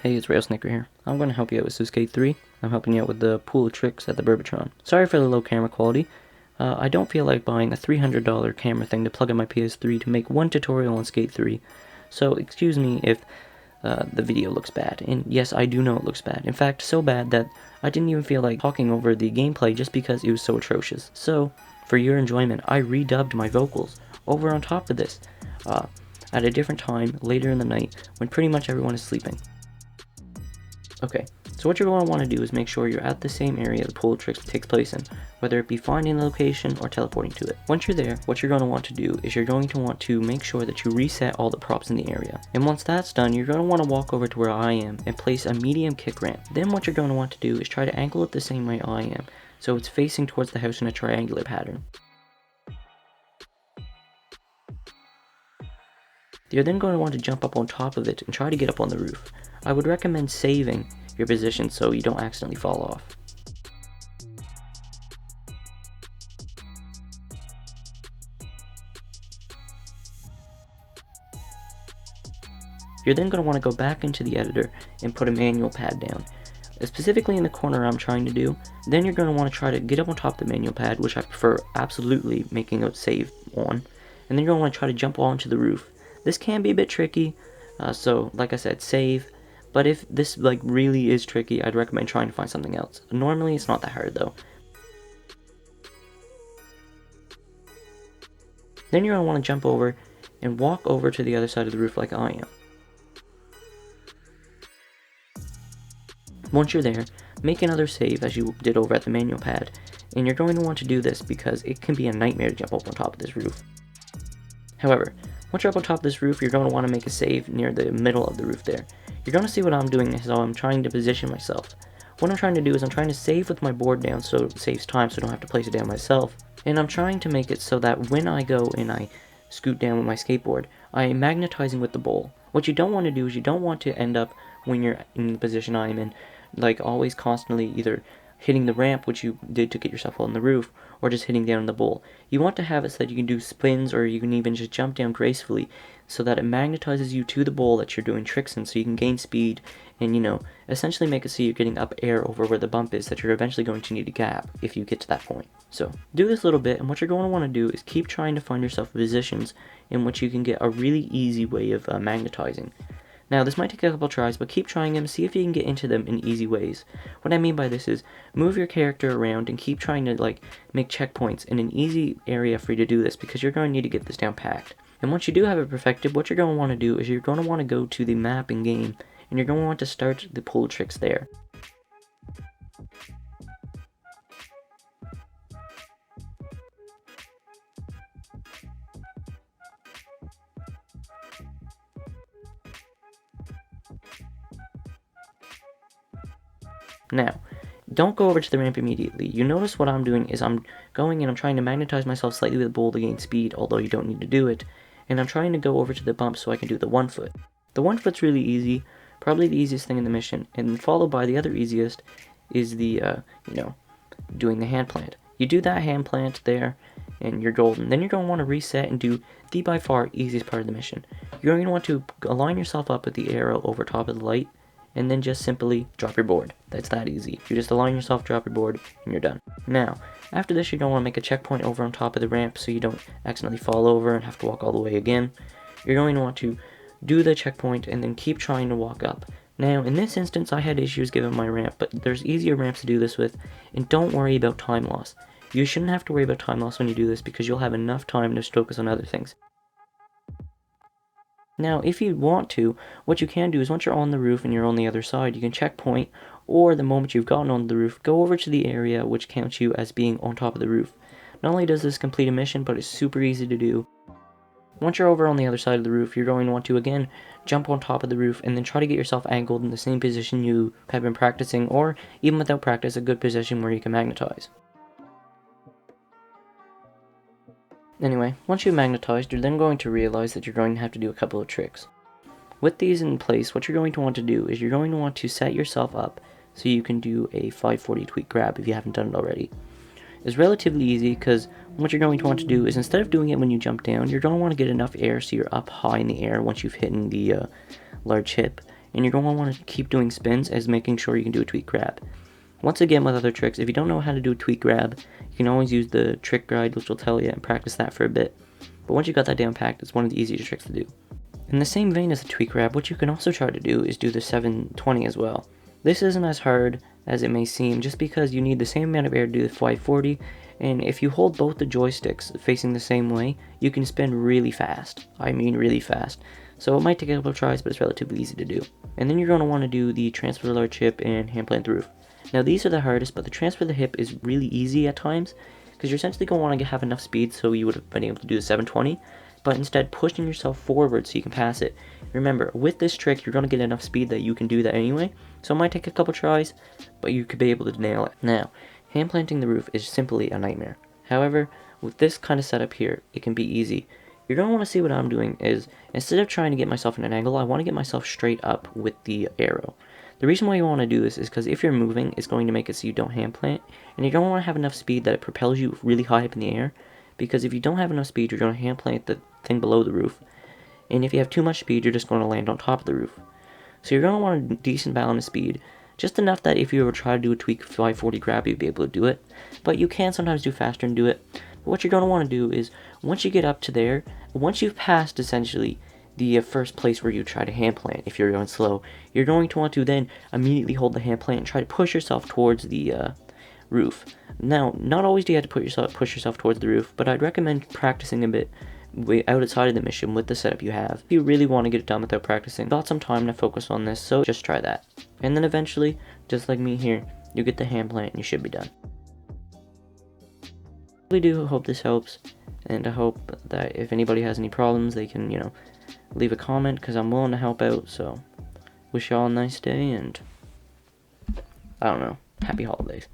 Hey, it's railsnaker here. I'm going to help you out with Skate 3. I'm helping you out with the pool of tricks at the Burb-a-tron. Sorry for the low camera quality. I don't feel like buying a $300 camera thing to plug in my PS3 to make one tutorial on Skate 3. So excuse me if the video looks bad. And yes, I do know it looks bad. In fact, so bad that I didn't even feel like talking over the gameplay just because it was so atrocious. So, for your enjoyment, I redubbed my vocals over on top of this at a different time later in the night when pretty much everyone is sleeping. Okay, so what you're going to want to do is make sure you're at the same area the pool of tricks takes place in, whether it be finding the location or teleporting to it. Once you're there, what you're going to want to do is you're going to want to make sure that you reset all the props in the area. And once that's done, you're going to want to walk over to where I am and place a medium kick ramp. Then what you're going to want to do is try to angle it the same way I am, so it's facing towards the house in a triangular pattern. You're then going to want to jump up on top of it and try to get up on the roof. I would recommend saving your position so you don't accidentally fall off. You're then going to want to go back into the editor and put a manual pad down, specifically in the corner I'm trying to do. Then you're going to want to try to get up on top of the manual pad, which I prefer absolutely making a save on, and then you're going to want to try to jump onto the roof. This can be a bit tricky, so like I said, save. But if this really is tricky, I'd recommend trying to find something else. Normally, it's not that hard though. Then you're going to want to jump over and walk over to the other side of the roof like I am. Once you're there, make another save as you did over at the manual pad. And you're going to want to do this because it can be a nightmare to jump up on top of this roof. However, once you're up on top of this roof, you're going to want to make a save near the middle of the roof there. You're going to see what I'm doing is how I'm trying to position myself. What I'm trying to do is I'm trying to save with my board down so it saves time so I don't have to place it down myself. And I'm trying to make it so that when I go and I scoot down with my skateboard, I am magnetizing with the bowl. What you don't want to do is you don't want to end up, when you're in the position I'm in, always constantly either hitting the ramp, which you did to get yourself on the roof, or just hitting down in the bowl. You want to have it so that you can do spins, or you can even just jump down gracefully, so that it magnetizes you to the bowl that you're doing tricks in, so you can gain speed, and essentially make it so you're getting up air over where the bump is that you're eventually going to need a gap, if you get to that point. So, do this a little bit, and what you're going to want to do is keep trying to find yourself positions in which you can get a really easy way of magnetizing. Now, this might take a couple tries, but keep trying them, see if you can get into them in easy ways. What I mean by this is, move your character around and keep trying to, make checkpoints in an easy area for you to do this, because you're going to need to get this down packed. And once you do have it perfected, what you're going to want to do is you're going to want to go to the map in game, and you're going to want to start the pool tricks there. Now, don't go over to the ramp immediately. You notice what I'm doing is I'm going and I'm trying to magnetize myself slightly with the bowl to gain speed, although you don't need to do it. And I'm trying to go over to the bump so I can do the 1 foot. The 1 foot's really easy, probably the easiest thing in the mission, and followed by the other easiest is the, doing the hand plant. You do that hand plant there, and you're golden. Then you're going to want to reset and do the by far easiest part of the mission. You're going to want to align yourself up with the arrow over top of the light, and then just simply drop your board. That's that easy. You just align yourself, drop your board, and you're done. Now, after this, you're going to want to make a checkpoint over on top of the ramp so you don't accidentally fall over and have to walk all the way again. You're going to want to do the checkpoint and then keep trying to walk up. Now, in this instance, I had issues given my ramp, but there's easier ramps to do this with, and don't worry about time loss. You shouldn't have to worry about time loss when you do this because you'll have enough time to focus on other things. Now, if you want to, what you can do is once you're on the roof and you're on the other side, you can checkpoint, or the moment you've gotten on the roof, go over to the area which counts you as being on top of the roof. Not only does this complete a mission, but it's super easy to do. Once you're over on the other side of the roof, you're going to want to, again, jump on top of the roof and then try to get yourself angled in the same position you have been practicing, or even without practice, a good position where you can magnetize. Anyway, once you've magnetized, you're then going to realize that you're going to have to do a couple of tricks. With these in place, what you're going to want to do is you're going to want to set yourself up so you can do a 540 tweak grab if you haven't done it already. It's relatively easy because what you're going to want to do is instead of doing it when you jump down, you're going to want to get enough air so you're up high in the air once you've hit the large hip, and you're going to want to keep doing spins as making sure you can do a tweak grab. Once again, with other tricks, if you don't know how to do a tweak grab, you can always use the trick guide, which will tell you, and practice that for a bit. But once you got that down packed, it's one of the easiest tricks to do. In the same vein as the tweak grab, what you can also try to do is do the 720 as well. This isn't as hard as it may seem, just because you need the same amount of air to do the 540, and if you hold both the joysticks facing the same way, you can spin really fast. I mean really fast. So it might take a couple of tries, but it's relatively easy to do. And then you're going to want to do the transfer the large hip and hand plant the roof. Now these are the hardest, but the transfer the hip is really easy at times, because you're essentially going to want to have enough speed so you would have been able to do the 720, but instead pushing yourself forward so you can pass it. Remember, with this trick, you're going to get enough speed that you can do that anyway, so it might take a couple tries, but you could be able to nail it. Now, hand planting the roof is simply a nightmare. However, with this kind of setup here, it can be easy. You're going to want to see what I'm doing is, instead of trying to get myself in an angle, I want to get myself straight up with the arrow. The reason why you want to do this is because if you're moving, it's going to make it so you don't hand plant, and you don't want to have enough speed that it propels you really high up in the air, because if you don't have enough speed, you're going to hand plant the thing below the roof, and if you have too much speed, you're just going to land on top of the roof. So you're going to want a decent balance of speed, just enough that if you ever try to do a tweak 540 grab, you'd be able to do it, but you can sometimes do faster and do it. But what you're going to want to do is, once you get up to there, once you've passed essentially the first place where you try to hand plant, if you're going slow, you're going to want to then immediately hold the hand plant and try to push yourself towards the roof. Now, not always do you have to push yourself towards the roof, but I'd recommend practicing a bit outside of the mission with the setup you have. If you really want to get it done without practicing, got some time to focus on this, so just try that. And then eventually, just like me here, you get the hand plant and you should be done. I really do hope this helps, and I hope that if anybody has any problems, they can, leave a comment, because I'm willing to help out. So wish y'all a nice day, and I don't know, happy holidays.